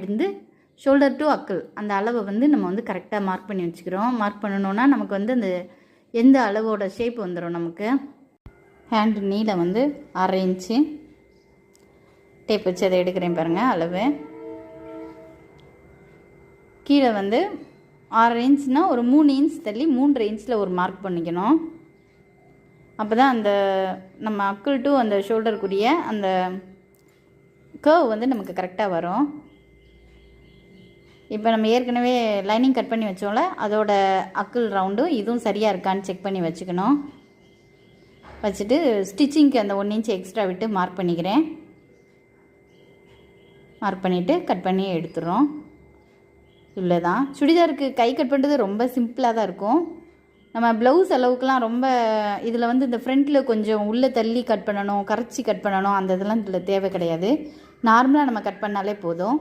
இருந்து shoulder to அக்கிள் அந்த அளவை வந்து நம்ம வந்து கரெக்டாக மார்க் பண்ணி வச்சுக்கிறோம். மார்க் பண்ணணுன்னா நமக்கு வந்து அந்த எந்த அளவோட ஷேப் வந்துடும். நமக்கு ஹேண்டு நீளம் வந்து 1/2 இன்ச்சு டேப் வச்சு அதை எடுக்கிறேன் பாருங்கள் அளவு. கீழே வந்து 6 இன்ச்னால் ஒரு 3 இன்ச் தள்ளி 3.5 இன்ச்சில் ஒரு மார்க் பண்ணிக்கணும். அப்போ தான் அந்த நம்ம அக்கிள் டு அந்த ஷோல்டருக்குரிய அந்த கர்வ் வந்து நமக்கு கரெக்டாக வரும். இப்போ நம்ம ஏற்கனவே லைனிங் கட் பண்ணி வச்சோம்ல, அதோட அக்கிள் ரவுண்டும் இதுவும் சரியாக இருக்கான்னு செக் பண்ணி வச்சுக்கணும். வச்சுட்டு ஸ்டிச்சிங்க்கு அந்த 1 இன்ச் எக்ஸ்ட்ரா விட்டு மார்க் பண்ணிக்கிறேன். மார்க் பண்ணிவிட்டு கட் பண்ணி எடுத்துடுறோம். இவ்வளோ தான். சுடிதாருக்கு கை கட் பண்ணுறது ரொம்ப சிம்பிளாக தான் இருக்கும். நம்ம ப்ளவுஸ் அளவுக்குலாம் ரொம்ப இதில் வந்து இந்த ஃப்ரண்ட்டில் கொஞ்சம் உள்ளே தள்ளி கட் பண்ணணும், கரைச்சி கட் பண்ணணும், அந்த இதெல்லாம் இதில் தேவை கிடையாது. நார்மலாக நம்ம கட் பண்ணாலே போதும்.